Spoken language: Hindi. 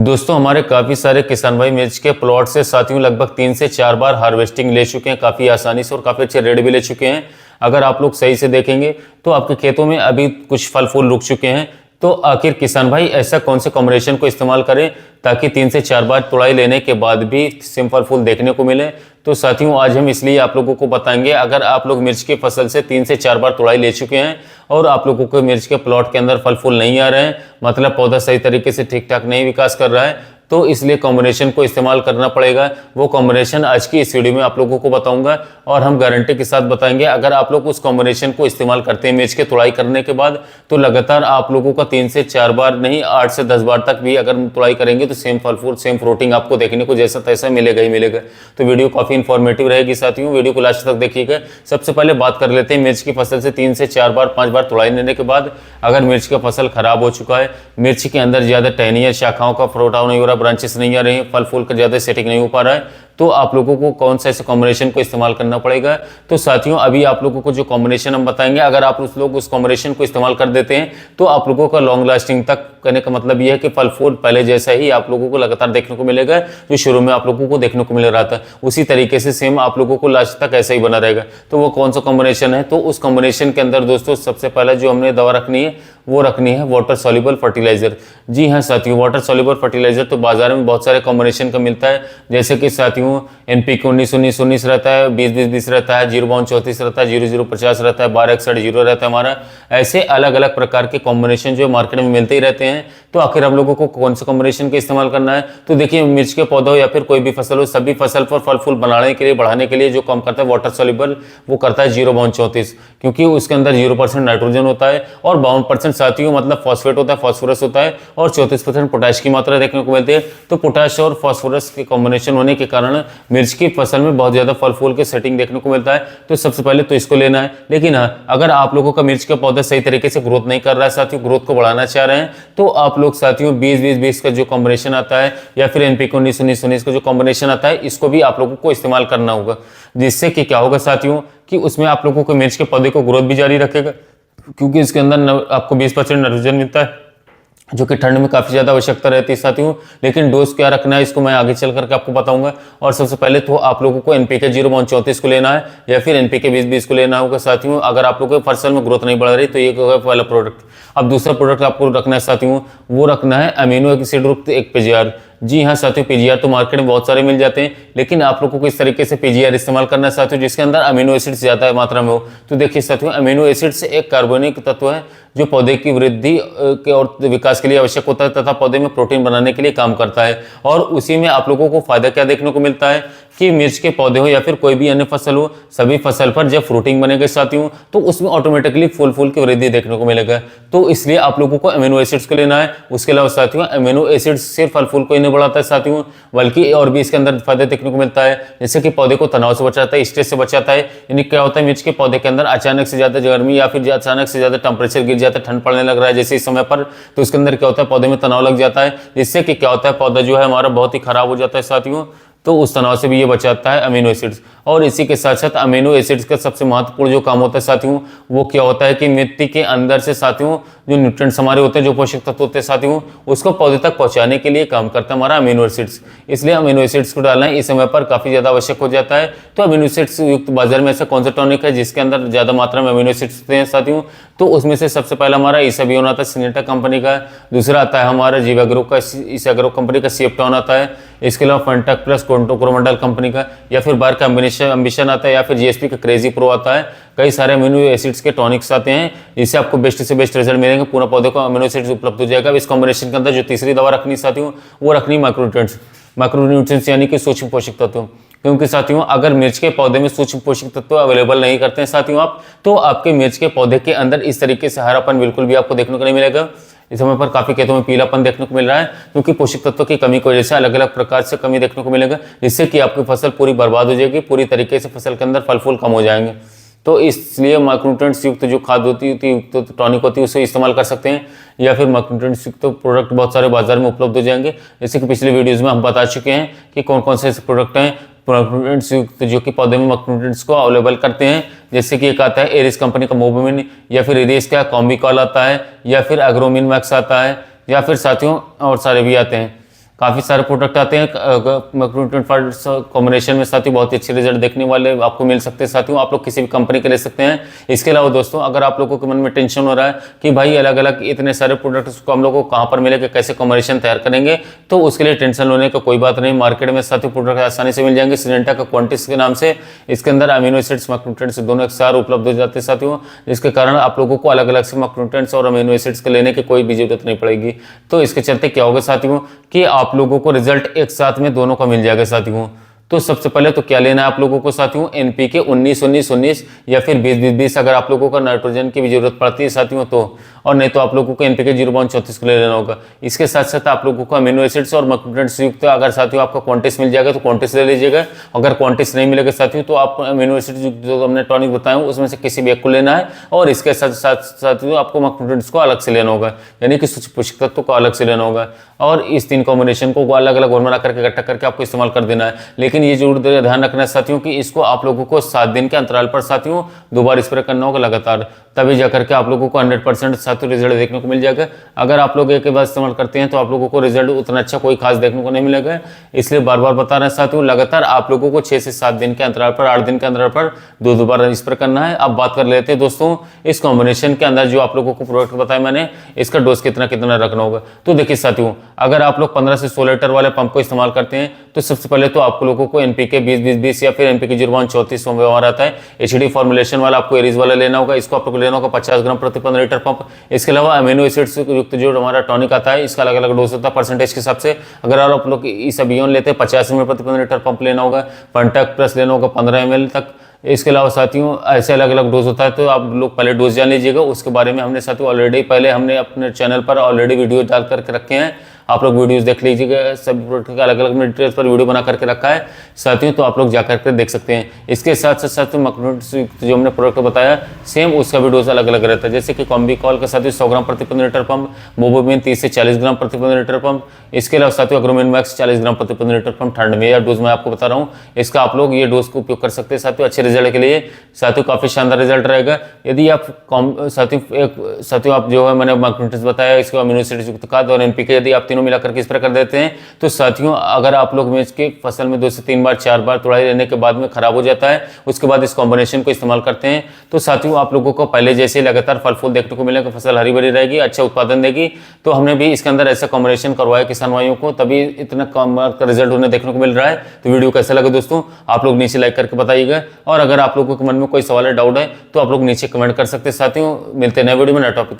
दोस्तों हमारे काफ़ी सारे किसान भाई मिर्च के प्लॉट से साथियों लगभग 3 से 4 बार हार्वेस्टिंग ले चुके हैं, काफ़ी आसानी से और काफ़ी अच्छे रेट भी ले चुके हैं। अगर आप लोग सही से देखेंगे तो आपके खेतों में अभी कुछ फल फूल रुक चुके हैं। तो आखिर किसान भाई ऐसा कौन से कॉम्बिनेशन को इस्तेमाल करें ताकि 3 से 4 बार तुड़ाई लेने के बाद भी सेम फल फूल देखने को मिले। तो साथियों आज हम इसलिए आप लोगों को बताएंगे, अगर आप लोग मिर्च की फसल से 3 से 4 बार तुड़ाई ले चुके हैं और आप लोगों को मिर्च के प्लॉट के अंदर फल फूल नहीं आ रहे हैं, मतलब पौधा सही तरीके से ठीक ठाक नहीं विकास कर रहा है, तो इसलिए कॉम्बिनेशन को इस्तेमाल करना पड़ेगा। वो कॉम्बिनेशन आज की इस वीडियो में आप लोगों को बताऊंगा और हम गारंटी के साथ बताएंगे। अगर आप लोग उस कॉम्बिनेशन को इस्तेमाल करते हैं मिर्च के तुड़ाई करने के बाद, तो लगातार आप लोगों का 3 से 4 बार नहीं 8 से 10 बार तक भी अगर तुड़ाई करेंगे तो सेम फल फूल सेम फ्रूटिंग आपको देखने को जैसा तैसा मिलेगा ही मिलेगा। तो वीडियो काफी इन्फॉर्मेटिव रहेगी साथियों, वीडियो को लास्ट तक देखिएगा। सबसे पहले बात कर लेते हैं मिर्च की फसल से 3 से 4 बार 5 बार तुड़ाई लेने के बाद अगर मिर्च का फसल खराब हो चुका है, मिर्च के अंदर ज्यादा टहनियां शाखाओं का फ्रोटाव नहीं हो रहा, ब्रांचेस नहीं आ रहे, फल फूल का ज्यादा सेटिंग नहीं हो पा रहा है, तो आप लोगों को कौन सा ऐसे कॉम्बिनेशन को इस्तेमाल करना पड़ेगा। तो साथियों अभी आप लोगों को जो कॉम्बिनेशन हम बताएंगे, अगर आप उस कॉम्बिनेशन को इस्तेमाल कर देते हैं तो आप लोगों का लॉन्ग लास्टिंग तक करने का मतलब यह है कि फल फूल पहले जैसा ही आप लोगों को लगातार देखने को मिलेगा, जो शुरू में आप लोगों को देखने को मिल रहा था उसी तरीके से सेम आप लोगों को लास्ट तक ऐसा ही बना रहेगा। तो वो कौन सा कॉम्बिनेशन है, तो उस कॉम्बिनेशन के अंदर दोस्तों सबसे पहले जो हमने दवा रखनी है वो रखनी है वाटर सॉल्युबल फर्टिलाइजर। जी हाँ साथियों, वाटर सॉल्युबल फर्टिलाइजर तो बाजार में बहुत सारे कॉम्बिनेशन का मिलता है, जैसे कि साथियों एनपीके 19-19-19 रहता है, 20-20-20 रहता है, 0-32 रहता है, 0-0-50 रहता है, 12-61-0 रहता है हमारा। ऐसे अलग अलग प्रकार के कॉम्बिनेशन जो मार्केट में मिलते ही रहते हैं। तो आखिर हम लोगों को कौन से कॉम्बिनेशन का इस्तेमाल करना है, तो देखिए मिर्च के पौधा हो या फिर कोई भी फसल हो, सभी फसल पर फल फूल बढ़ाने के लिए जो काम करता है वाटर सॉल्युबल वो करता है 0-34, क्योंकि उसके अंदर 0% नाइट्रोजन होता है और 52% साथियों मतलब फॉस्फेट होता है, फॉस्फोरस होता है और 34% पोटाश की मात्रा देखने को मिलती है। तो पोटाश और फॉस्फोरस के कॉम्बिनेशन होने के कारण मिर्च की फसल में बहुत ज्यादा फल फूल के सेटिंग देखने को मिलता है। तो सबसे पहले तो इसको लेना है। लेकिन हाँ, अगर आप लोगों का मिर्च का पौधा सही तरीके से ग्रोथ नहीं कर रहा है साथियों, ग्रोथ को बढ़ाना चाह रहे हैं, तो आप लोग साथियों 20-20-20 का जो कॉम्बिनेशन आता है या फिर एनपीके 19-19-19 का जो कॉम्बिनेशन आता है, इसको भी आप लोगों को इस्तेमाल करना होगा। जिससे कि क्या होगा साथियों कि उसमें आप लोगों को मिर्च के पौधे को ग्रोथ भी जारी रखेगा, क्योंकि इसके अंदर आपको 20% नाइट्रोजन मिलता है, जो कि ठंड में काफी ज्यादा आवश्यकता रहती है साथियों। लेकिन डोज क्या रखना है इसको मैं आगे चल करके आपको बताऊंगा। और सबसे पहले तो आप लोगों को एनपीके 0-34 को लेना है या फिर एनपीके 20-20 को लेना होगा साथियों। अगर आप लोगों की फसल में ग्रोथ नहीं बढ़ रही तो ये होगा पहला प्रोडक्ट। अब दूसरा प्रोडक्ट आपको रखना है साथियों, वो रखना है अमीनो एसिड युक्त एक पीजीआर। जी हाँ साथियों, पीजीआर तो मार्केट में बहुत सारे मिल जाते हैं, लेकिन आप लोगों को इस तरीके से पीजीआर इस्तेमाल करना है साथियों जिसके अंदर अमीनो एसिड्स ज्यादा मात्रा में हो। तो देखिए साथियों, अमीनो एसिड्स एक कार्बनिक तत्व है जो पौधे की वृद्धि के और विकास के लिए आवश्यक होता है तथा पौधे में प्रोटीन बनाने के लिए काम करता है। और उसी में आप लोगों को फायदा क्या देखने को मिलता है कि मिर्च के पौधे हो या फिर कोई भी अन्य फसल हो, सभी फसल पर जब फ्रूटिंग बनेगा साथियों तो उसमें ऑटोमेटिकली फूल फूल की वृद्धि देखने को मिलेगा। तो इसलिए आप लोगों को अमीनो एसिड्स को लेना है। उसके अलावा साथियों अमीनो एसिड्स सिर्फ फल फूल को ही नहीं बढ़ाता है साथियों, बल्कि और भी इसके अंदर फायदे देखने को मिलता है, जैसे कि पौधे को तनाव से बचाता है, स्ट्रेस से बचाता है। यानी क्या होता है, मिर्च के पौधे के अंदर अचानक से ज्यादा गर्मी या फिर अचानक से ज्यादा टेम्परेचर गिर जाता है, ठंड पड़ने लग रहा है जैसे इस समय पर, तो उसके अंदर क्या होता है पौधे में तनाव लग जाता है, जिससे कि क्या होता है पौधा जो है हमारा बहुत ही खराब हो जाता है साथियों। तो उस तनाव से भी ये बचाता है अमीनो एसिड्स। और इसी के साथ साथ अमीनो एसिड्स का सबसे महत्वपूर्ण जो काम होता है साथियों, वो क्या होता है कि मिट्टी के अंदर से साथियों जो न्यूट्रिएंट्स हमारे होते हैं, जो पोषक तत्व होते हैं साथियों, उसको पौधे तक पहुंचाने के लिए काम करता है हमारा अमीनो एसिड्स। इसलिए अमीनो एसिड्स को डालना इस समय पर काफी ज्यादा आवश्यक हो जाता है। तो अमीनो एसिड्स युक्त बाजार में ऐसा कौन सा टॉनिक है जिसके अंदर ज्यादा मात्रा में अमीनो एसिड्स होते हैं साथियों, तो उसमें से सबसे पहला हमारा इसाबियोन आता है, सिनेटा कंपनी का। दूसरा आता है हमारा जीवाग्रो का, इसाग्रो कंपनी का सेप्टॉन आता है। इसके अलावा फंटक प्लस कोरोमंडल कंपनी का, या फिर बार का एम्बिशन आता है, या फिर जीएसपी का क्रेजी प्रो आता है। कई सारे अमीनो एसिड्स के टॉनिक्स आते हैं, इससे आपको बेस्ट से बेस्ट रिजल्ट मिलेंगे, पूरा पौधे को अमीनो एसिड्स उपलब्ध हो जाएगा। इस कॉम्बिनेशन के अंदर जो तीसरी दवा रखनी साथियों, वो रखनी माइक्रोन्यूट्रिएंट्स यानी कि सूक्ष्म पोषक तत्व। क्योंकि साथियों अगर मिर्च के पौधे में सूक्ष्म पोषक तत्व अवेलेबल नहीं करते हैं साथियों आप, तो आपके मिर्च के पौधे के अंदर इस तरीके से हरापन बिल्कुल भी आपको देखने को नहीं मिलेगा। इस समय पर काफी खेतों में पीलापन देखने को मिल रहा है, क्योंकि पोषक तत्वों की कमी की वजह से अलग अलग प्रकार से कमी देखने को मिलेगा, जिससे कि आपकी फसल पूरी बर्बाद हो जाएगी, पूरी तरीके से फसल के अंदर फल फूल कम हो जाएंगे। तो इसलिए माइक्रोन्यूट्रिएंट्स युक्त जो खाद होती है, टॉनिक होती है, उसे इस्तेमाल कर सकते हैं, या फिर माइक्रोन्यूट्रिएंट्स युक्त प्रोडक्ट बहुत सारे बाजार में उपलब्ध हो जाएंगे। जैसे कि पिछले वीडियोज में हम बता चुके हैं कि कौन कौन से ऐसे प्रोडक्ट हैं माइक्रोन्यूट्रिएंट्स युक्त जो कि पौधे में माइक्रोन्यूट्रिएंट्स को अवेलेबल करते हैं। जैसे कि एक आता है एरिस कंपनी का मोबिमिन, या फिर एरिस का कॉम्बिकॉल आता है, या फिर एग्रोमिन मैक्स आता है, या फिर साथियों और सारे भी आते हैं। काफ़ी सारे प्रोडक्ट आते हैं मैक्रोन्यूट्रिएंट कॉम्बिनेशन में साथियों, बहुत ही अच्छे रिजल्ट देखने वाले आपको मिल सकते हैं साथियों। आप लोग किसी भी कंपनी के ले सकते हैं। इसके अलावा दोस्तों, अगर आप लोगों के मन में टेंशन हो रहा है कि भाई अलग अलग इतने सारे प्रोडक्ट्स को हम लोग को कहाँ पर मिलेगा, कैसे कॉम्बिनेशन तैयार करेंगे, तो उसके लिए टेंशन लेने का कोई बात नहीं। मार्केट में साथियों प्रोडक्ट आसानी से मिल जाएंगे। सिजेंटा का क्वांटिस के नाम से इसके अंदर अमीनो एसिड्स मैक्रोन्यूट्रिएंट्स दोनों एक साथ उपलब्ध हो जाते हैं साथियों, जिसके कारण आप लोगों को अलग अलग से मैक्रोन्यूट्रिएंट्स और अमीनो एसिड्स के लेने की कोई भी जरूरत नहीं पड़ेगी। तो इसके चलते क्या होगा साथियों कि आप लोगों को रिजल्ट एक साथ में दोनों का मिल जाएगा साथियों। तो सबसे पहले तो क्या लेना है आप लोगों को साथियों, एनपीके 19-19-19 या फिर 20-20-20 अगर आप लोगों को नाइट्रोजन की भी जरूरत पड़ती है साथियों तो, और नहीं तो आप लोगों को एनपीके 0.34 को ले लेना होगा। इसके साथ साथ आप लोगों को अमीनो एसिड्स और मैक्रोन्यूट्रिएंट्स युक्त अगर साथियों आपका क्वांटिस मिल जाएगा तो क्वांटिस ले लीजिएगा। अगर क्वांटिस नहीं मिलेगा साथियों तो आप अमीनो एसिड्स जो हमने टॉनिक बताया उसमें से किसी भी एक को लेना है, और इसके साथ साथ साथियों आपको मैक्रोन्यूट्रिएंट्स को अलग से लेना होगा, यानी कि सूक्ष्म पोषक तत्व को अलग से लेना होगा, और इस तीन कॉम्बिनेशन को अलग अलग घोल बना करके इकट्ठा करके आपको इस्तेमाल कर देना है। लेकिन ये जरूर ध्यान रखना है साथियों कि इसको आप लोगों को 7 दिन के अंतराल पर साथियों 2 बार स्प्रे करना होगा लगातार, तभी जाकर के आप लोगों को 100% साथियों रिजल्ट देखने को मिल जाएगा। अगर आप लोग एक बार इस्तेमाल करते हैं तो आप लोगों को रिजल्ट उतना अच्छा कोई खास देखने को नहीं मिलेगा। इसलिए बार बार बता रहे हैं साथियों, लगातार आप लोगों को 6 से 7 दिन के अंतराल पर, 8 दिन के अंतराल पर 2 बार स्प्रे करना है। अब बात कर लेते हैं दोस्तों इस कॉम्बिनेशन के अंदर जो आप लोगों को प्रोडक्ट बताया मैंने, इसका डोज कितना कितना रखना होगा। तो देखिए साथियों, अगर आप लोग 15 से 16 लीटर वाले पंप को इस्तेमाल करते हैं तो सबसे पहले तो आप लोगों को एनपीके 20-20-20 या फिर एनपीके 0.34 व्यवहार आता है, एचडी फॉर्मुलेशन वाला आपको एरीज वाला लेना होगा। इसको आपको लेना होगा 50 ग्राम प्रति 15 लीटर पंप। इसके अलावा अमीनो एसिड्स युक्त जो हमारा टॉनिक आता है, इसका अलग अलग डोज होता है परसेंटेज के हिसाब से। अगर आप लोग इस अभियान लेते हैं 50 ml प्रति 15 लीटर पंप लेना होगा। पंटक प्लस लेना होगा 15 ml तक। इसके अलावा साथियों ऐसे अलग अलग डोज होता है, तो आप लोग पहले डोज जान लीजिएगा। उसके बारे में हमने साथियों ऑलरेडी पहले हमने अपने चैनल पर ऑलरेडी वीडियो डाल करके रखे हैं, आप लोग वीडियोस देख लीजिएगा। सब प्रोडक्ट का अलग अलग मटेरियल पर वीडियो बना करके रखा है साथियों, तो आप लोग जाकर के देख सकते हैं। इसके साथ साथ मैक्रोन्यूट्रिएंट्स जो हमने प्रोडक्ट बताया सेम उसका भी डोज अलग अलग रहता है, जैसे कि कॉम्बिकॉल का साथियों 100 ग्राम प्रति 15 लीटर पंप, मोबोमिन 30 से 40 ग्राम प्रति 15 लीटर पंप। इसके अलावा साथियों अग्रोमिन मैक्स 40 ग्राम प्रति 15 लीटर पंप ठंड में, या डोज मैं आपको बता रहा हूँ। इसका आप लोग ये डोज को उपयोग कर सकते हैं साथियों अच्छे रिजल्ट के लिए। साथियों काफी शानदार रिजल्ट रहेगा। यदि आप साथियों आप जो है मैंने मैक्रोन्यूट्रिएंट्स बताया, इसको अमीनो एसिड युक्त खाद और एनपीके यदि आप तीनों मिलाकर के स्प्रे कर देते हैं तो साथियों अगर आप लोग मिर्च के फसल में 2 से 3 बार 4 बार तुड़ाई लेने के बाद में खराब हो जाता है, उसके बाद इस कॉम्बिनेशन को इस्तेमाल करते हैं तो साथियों आप लोगों को पहले जैसे लगातार फल फूल देखने को मिलेगा, फसल हरी भरी रहेगी, अच्छा उत्पादन देगी। तो हमने भी इसके अंदर ऐसा कॉम्बिनेशन करवाया किसान भाइयों को, तभी इतना कम का रिजल्ट उन्हें देखने को मिल रहा है। तो वीडियो कैसा लगा दोस्तों आप लोग नीचे लाइक करके बताइएगा, और अगर आप लोगों के मन में कोई सवाल है, डाउट है, तो आप लोग नीचे कमेंट कर सकते हैं साथियों। मिलते हैं नए वीडियो में नए टॉपिक।